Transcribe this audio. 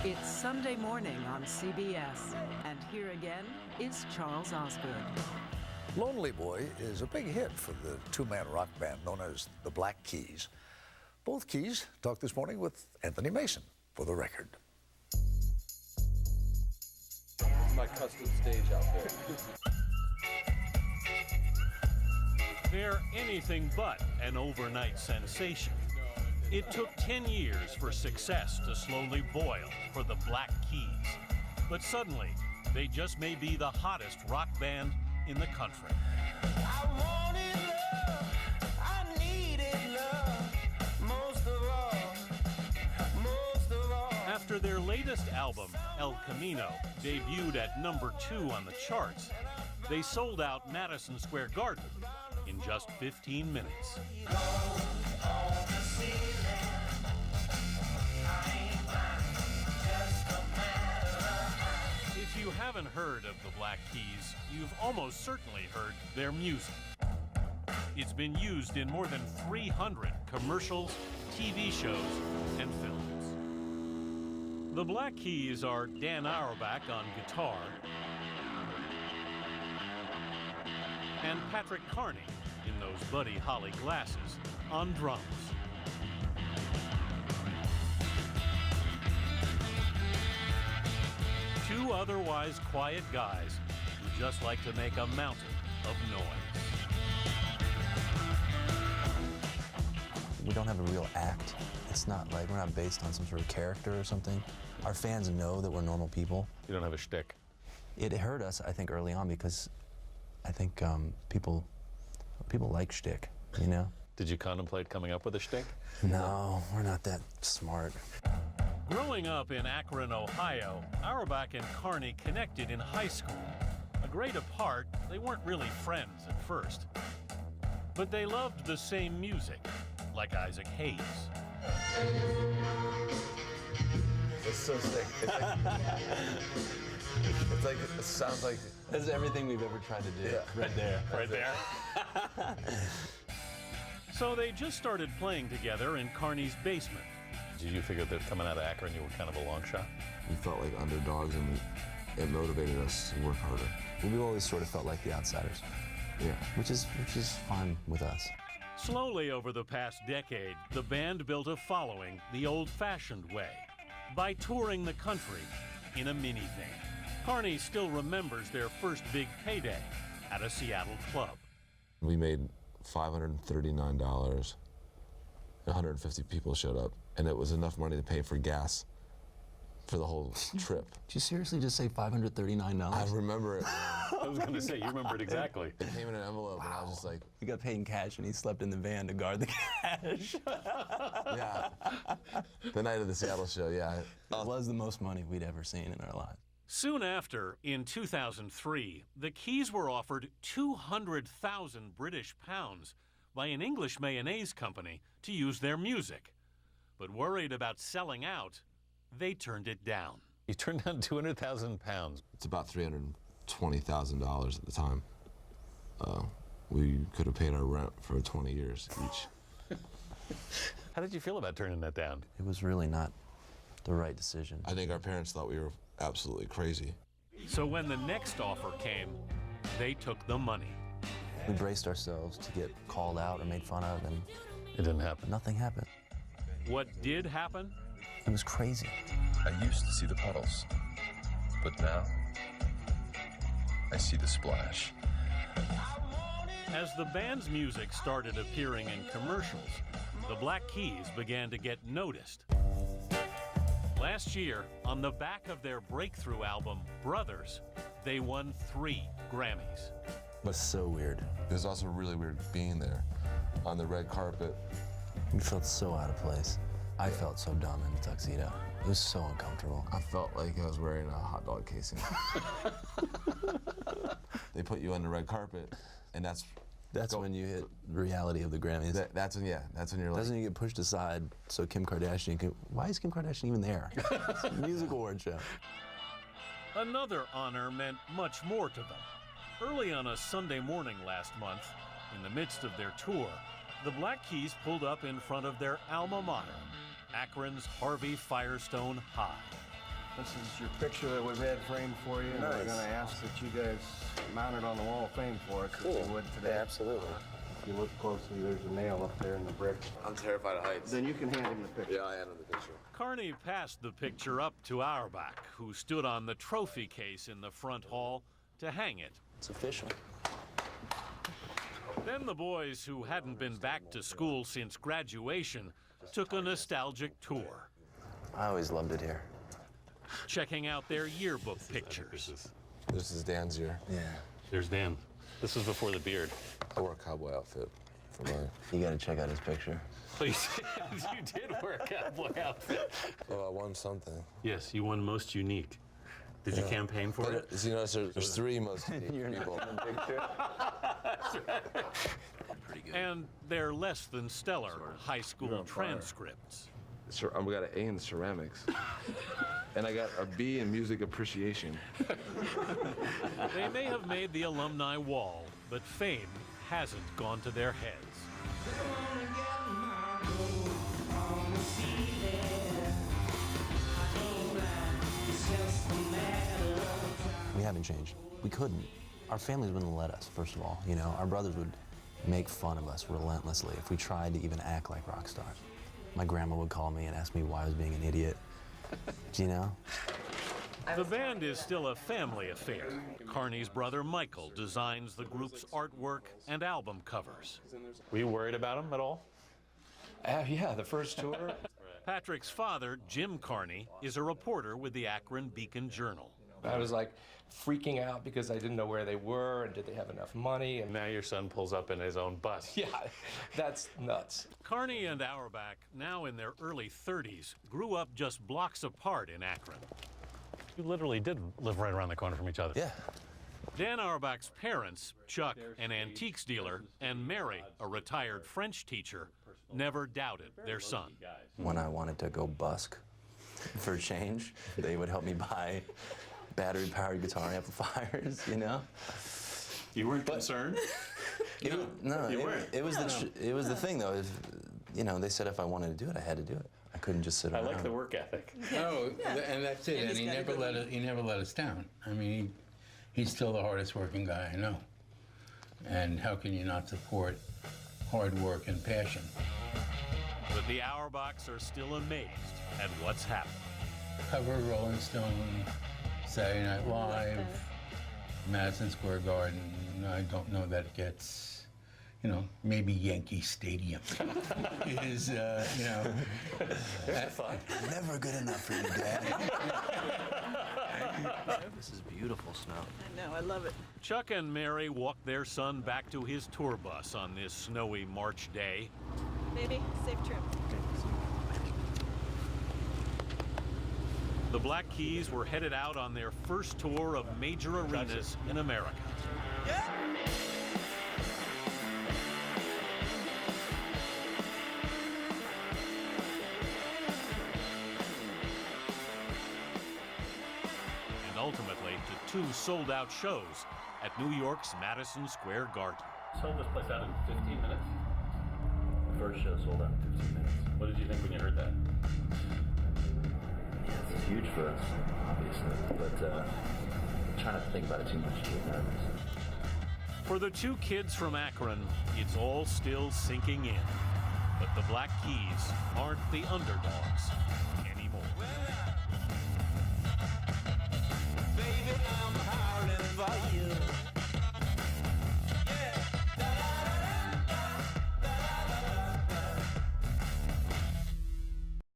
It's Sunday morning on CBS, and here again is Charles Osgood. Lonely Boy is a big hit for the two-man rock band known as the Black Keys. Both Keys talked this morning with Anthony Mason for the record. My custom stage outfit. They're anything but an overnight sensation. It took 10 years for success to slowly boil for the Black Keys. But suddenly, they just may be the hottest rock band in the country. I wanted love, I needed love, most of all. After their latest album, El Camino, debuted at #2 on the charts, they sold out Madison Square Garden in just 15 minutes. If you haven't heard of the Black Keys, you've almost certainly heard their music. It's been used in more than 300 commercials, TV shows, and films. The Black Keys are Dan Auerbach on guitar and Patrick Carney, in those Buddy Holly glasses, on drums. Two otherwise quiet guys who just like to make a mountain of noise. We don't have a real act. It's not like we're not based on some sort of character or something. Our fans know that we're normal people. You don't have a shtick. It hurt us, I think, early on because I think people like shtick, you know? Did you contemplate coming up with a shtick? No, we're not that smart. Growing up in Akron, Ohio, Auerbach and Carney connected in high school. A grade apart, they weren't really friends at first. But they loved the same music, like Isaac Hayes. It's so sick. It sounds like... That's everything we've ever tried to do. Yeah. Right there. Right there. So they just started playing together in Carney's basement. Did you figure that coming out of Akron you were kind of a long shot? We felt like underdogs, and it motivated us to work harder. We always sort of felt like the outsiders. Yeah. Which is fine with us. Slowly over the past decade, the band built a following the old-fashioned way, by touring the country in a minivan. Carney still remembers their first big payday at a Seattle club. We made $539. 150 people showed up, and it was enough money to pay for gas for the whole trip. Did you seriously just say $539? I remember it. I was going to say, you remember it exactly. It came in an envelope, and I was just like... He got paid in cash, and he slept in the van to guard the cash. Yeah. The night of the Seattle show, yeah. It was the most money we'd ever seen in our lives. Soon after, in 2003, the Keys were offered 200,000 British pounds by an English mayonnaise company to use their music. But worried about selling out, they turned it down. You turned down 200,000 pounds. It's about $320,000 at the time. We could have paid our rent for 20 years each. How did you feel about turning that down? It was really not the right decision. I think our parents thought we were absolutely crazy. So when the next offer came, they took the money. We braced ourselves to get called out or made fun of, and It didn't happen. nothing happened. What did happen? It was crazy. I used to see the puddles, but now I see the splash. As the band's music started appearing in commercials, the Black Keys began to get noticed. Last year, on the back of their breakthrough album, Brothers, they won 3 Grammys. It was so weird. It was also really weird being there on the red carpet. We felt so out of place. I felt so dumb in the tuxedo. It was so uncomfortable. I felt like I was wearing a hot dog casing. They put you on the red carpet, and that's when you hit the reality of the Grammys. that's when you're like... That's when you get pushed aside, so Kim Kardashian can... Why is Kim Kardashian even there? It's a music award show. Another honor meant much more to them. Early on a Sunday morning last month, in the midst of their tour, the Black Keys pulled up in front of their alma mater, Akron's Harvey Firestone High. This is your picture that we've had framed for you. And we're going to ask that you guys mount it on the wall of fame for us, if you would today. Yeah, absolutely. If you look closely, there's a nail up there in the brick. I'm terrified of heights. Then you can hand him the picture. Yeah, I hand him the picture. Carney passed the picture up to Auerbach, who stood on the trophy case in the front hall to hang it. It's official. Then the boys, who hadn't been back to school since graduation, took a nostalgic tour, I always loved it here. checking out their yearbook pictures. This is Dan's year. Yeah. There's Dan. This was before the beard. I wore a cowboy outfit for mine. You got to check out his picture. Oh, you did wear a cowboy outfit. Oh, I won something. Yes, you won most unique. Did you campaign for it? You know, there's three most unique people. And their less than stellar high school transcripts. I got an A in ceramics. And I got a B in music appreciation. They may have made the alumni wall, but fame hasn't gone to their heads. We haven't changed. We couldn't. Our families wouldn't let us, first of all. You know, our brothers would make fun of us relentlessly if we tried to even act like rock stars. My grandma would call me and ask me why I was being an idiot. Do you know? The band is still a family affair. Carney's brother Michael designs the group's artwork and album covers. Were you worried about him at all? Yeah, the first tour. Patrick's father, Jim Carney, is a reporter with the Akron Beacon Journal. I was like freaking out because I didn't know where they were and did they have enough money. And Now your son pulls up in his own bus. yeah, that's nuts. Carney and Auerbach, now in their early 30s, grew up just blocks apart in Akron. You literally did live right around the corner from each other. Yeah. Dan Auerbach's parents, Chuck, an antiques dealer, and Mary, a retired French teacher, never doubted their son. When I wanted to go busk for change, they would help me buy battery-powered guitar amplifiers, you know? You weren't concerned? It was the thing, though. You know, they said if I wanted to do it, I had to do it. I couldn't just sit I around. like the work ethic. Oh, and that's it. And he never let us down. I mean, he's still the hardest working guy I know. And how can you not support hard work and passion? But the Auerbachs are still amazed at what's happened. Cover Rolling Stone, Saturday Night Live, Madison Square Garden. I don't know that it gets, you know, maybe Yankee Stadium is, you know. Never good enough for you, Dad. This is beautiful snow. I know, I love it. Chuck and Mary walked their son back to his tour bus on this snowy March day. Baby, safe trip. The Black Keys were headed out on their first tour of major arenas in America. And ultimately to 2 sold-out shows at New York's Madison Square Garden. Sold this place out in 15 minutes? The first show sold out in 15 minutes. What did you think when you heard that? Yeah, it's huge for us, obviously, but try not to think about it too much to get nervous. For the 2 kids from Akron, it's all still sinking in. But the Black Keys aren't the underdogs